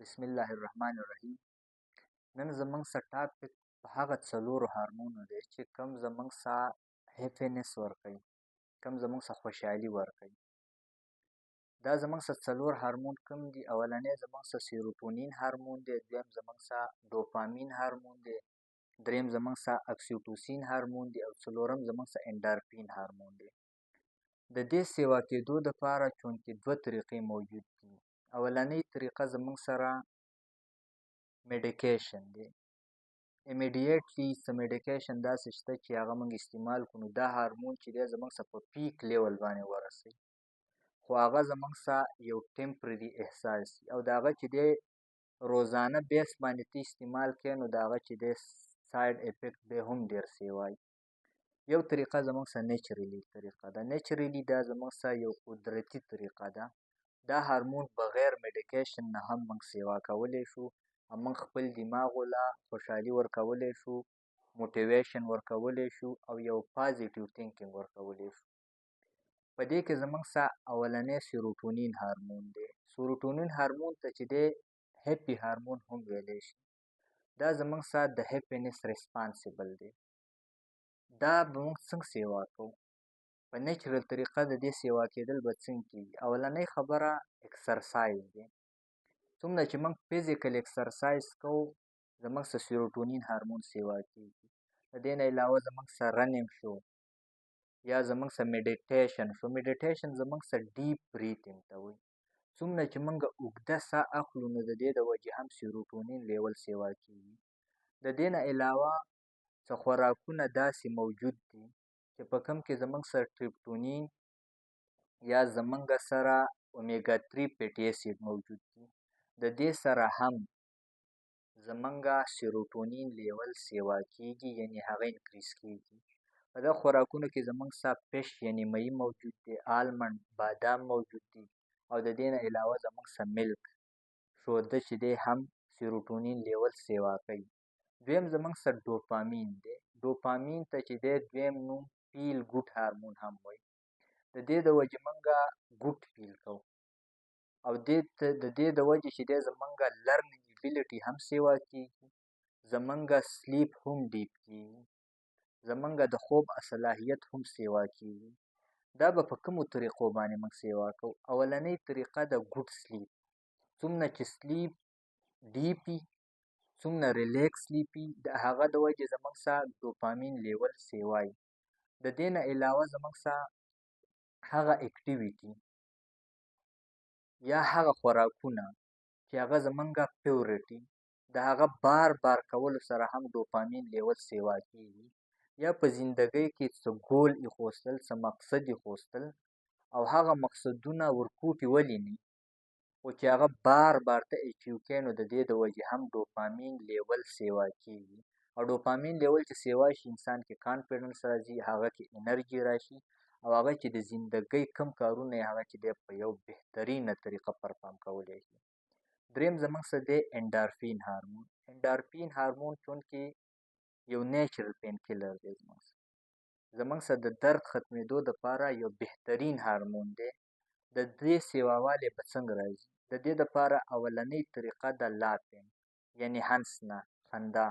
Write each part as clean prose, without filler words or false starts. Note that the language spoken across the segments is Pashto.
بسم الله الرحمن الرحیم. نن زموږ سره ټاپک په هغه څلورو هارمونو دی چې کوم زموږ سره هیپینس ورکوي، کوم زموږ سره خوشحالي ورکوي. دا زموږ سره څلور هارمون کوم دي؟ اولنی زموږ سره سیروټونین هارمون دی، دویم زموږ سره ډوپامین هارمون دی، دریم زموږ سره اکسیټوسین هارمون دی او څلورم زموږ سره انډارفین هارمون دی. د دې سیوا کېدو دپاره چونکې دوه طریقې موجود دي. اولنۍ طریقه زموږ سره میډیکیشن دی. امیډیټلی څه میډیکیشن داسې شته چې هغه موږ استعمال کړو، نو دا هارمون چې دی زموږ سره په پیک لیول باندې ورسوي، خو هغه زموږ سره یو ټمپرري احساس وي او د هغه چې دی روزانه بیس باندې ته استعمال کوې نو د هغه چې دی ساید افیکټ دی هم ډېر سیوا وي. یو طریقه زموږ سره نیچرلي طریقه ده. نیچرلي دا زموږ سره یو قدرتي طریقه ده. دا هارمون بغیر میډیکیشن نه هم موږ سیوا کولی شو او موږ خپل دماغ له خوشحالي ورکولی شو، موټیویشن ورکولی شو او یو پازیټیو تینکینګ ورکولی شو. په دې کې زموږ سره اولنی سیروټونین هارمون دی. سیروټونین هارمون ته چې دی هیپي هارمون هم ویلی شي. دا زموږ سره د هیپینس ریسپانسیبل دی. دا به موږ څنګه سیوا کوو؟ په نیچرل طریقه د دې سیوا کېدل به څنګه کېږي؟ اولنۍ خبره اکسرسایز دی. څومره چې موږ فزیکل اکسرسایز کوو زموږ سره سیروټونین هارمون سیوا کېږي. د دې نه علاوه زموږ سره رننګ شو یا زموږ سره میډیټیشن شو. میډیټیشن زموږ سره ډیپ بریتینګ ته وایي. څومره چې موږ اوږده ساه اخلو نو د دې د وجې هم سیروټونین لیول سیوا کېږي. د دې نه علاوه څه خوراکونه داسې موجود دي چې په کوم کې زموږ سره ټریپټونین یا زموږ سره اومیګا 3 فیټي اسید موجود دي. د دې سره هم زموږ سیروټونین لیول سیوا کېږي، یعنې هغه انکریز کېږي. په دغه خوراکونو کې زموږ سره فش یعنې ماهي موجود دی، آلمنډ بادام موجود دي او د دې نه علاوه زموږ سره ملک شوده چې دی هم سیروټونین لیول سیوا کوي. دویم زموږ سره ډوپامین دی. ډوپامین ته چې دی دویم نوم فیل ګوډ هارمون هم وایي. د دې د وجې موږ ګوډ فیل کوو او د دې د وجې چې دی زموږ لرنینګ ابیلیټي هم سیوا کېږي، زموږ سلیپ هم ډیپ کېږي، زموږ د خوب صلاحیت هم سیوا کېږي. دا به په کومو طریقو باندې موږ سیوا کوو؟ اولنۍ طریقه د ګوډ سلیپ. څومره چې سلیپ ډیپ وي، څومره ریلیکس سلیپ وي، د هغه د وجې زموږ سره ډوپامین لیول سیوا وي. د دې نه علاوه زموږ سره هغه اکټیویټي یا هغه خوراکونه چې هغه زموږ فیورټ وي، د هغه بار بار کولو سره هم ډوپامین لیول سیوا کېږي. یا په زندګۍ کې څه ګول ایښوستل، څه مقصد ایښوستل او هغه مقصدونه ورکوټي ولیني خو چې هغه بار بار ته اچیو کوې نو د دې د وجې هم ډوپامین لیول سیوا کېږي. او ډوپامین لیول چې سیوا شي انسان کې کانفیډنس راځي، هغه کې انرژي راشي او هغه چې د زندګۍ کم کارونه یې هغه چې دی په یو بهترینه طریقه پرفارم کولی شي. دریم زموږ سره دی انډارفین هارمون. انډارفین هارمون چونکې یو نیچرل پین کیلر دی زموږ سره د درد ختمېدو دپاره یو بهترین هارمون دی. د دې سیواوالی به څنګه راځي؟ د دې دپاره اولنۍ طریقه د لاپینګ یعنې هنس نه خندا.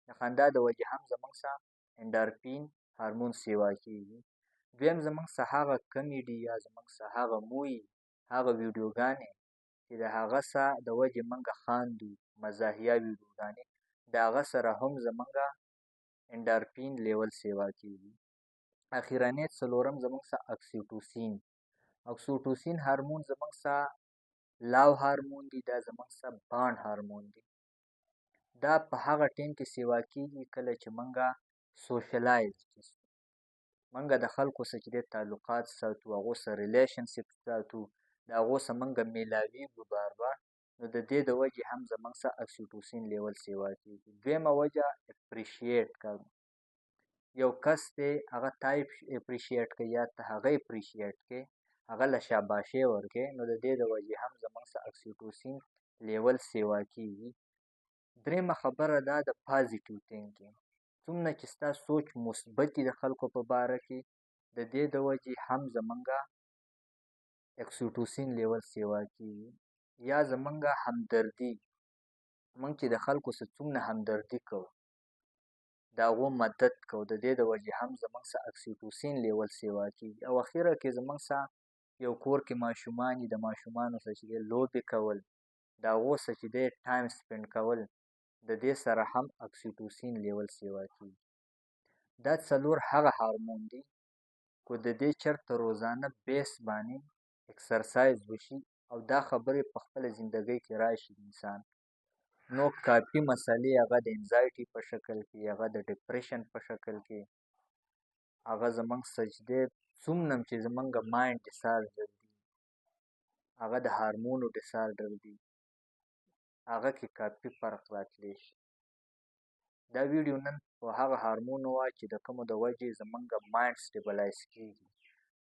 د خندا د وجې هم زموږ سره انډارفین هارمون سیوا کېږي. دویم زموږ سره هغه کمیډي یا زموږ سره هغه مووي، هغه ویډیوګانې چې د هغه سره د وجې موږ خاندو، مزاحیه ویډیوګانې، د هغه سره هم زموږ انډارفین لیول سیوا کېږي. اخرنی څلورم زموږ سره اکسیټوسین. اکسیټوسین هارمون زموږ سره لاو هارمون دی. دا زموږ سره بانډ هارمون دی. دا په هغه ټیم کې سیوا کېږي کله چې موږ سوشلایز کېږو، موږ د خلکو سره چې دی تعلقات ساتو، هغو سره ریلیشنشپ ساتو، د هغو سره موږ میلاویږو بار بار، نو د دې د وجې هم زموږ سره اکسیټوسین لیول سیوا کېږي. دویمه وجه اپریشیټ کول. یو کس دی هغه تا اپریشیټ کوي یا ته هغه اپریشیټ کوې، هغه له شاباشۍ ورکوې، نو د دې د وجې هم زموږ سره اکسیټوسین لیول سیوا کېږي. درېیمه خبره دا د پازیټیو تینکینګ. څومره چې ستا سوچ مثبت وي د خلکو په باره کې، د دې د وجې هم زموږ اکسیټوسین لیول سیوا کېږي. یا زموږ همدردي موږ چې د خلکو څه څومره همدردي کوو، د هغو مدد کوو، د دې د وجې هم زموږ څه اکسیټوسین لیول سیوا کېږي او اخره کې زموږ څه یو کور کې ماشومان دي، د ماشومانو سره چې دی لوبې کول، د هغو سره چې دی ټایم سپینډ کول، د دې سره هم اکسیټوسین لیول سیوا کېږي. دا څلور هغه هارمون دي خو د دې چېرته روزانه بیس باندې اکسرسایز وشي او دا خبرې په خپله زندګۍ کې راشي د انسان، نو کافي مسلې هغه د انزایټي په شکل کې، هغه د ډپریشن په شکل کې، هغه زموږ څه چې دی څومره چې زموږ مایند ډسارډر دي، هغه د هارمونو ډسارډر دي، هغه کې کافي فرق راتلی شي. دا ویډیو نن په هغه هارمونو وه چې د کومو د وجې زموږ مایند سټیبلایز کېږي.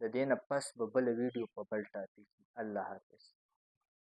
د دې نه پس به بله ویډیو په بل ټاپک وي. الله حافظ.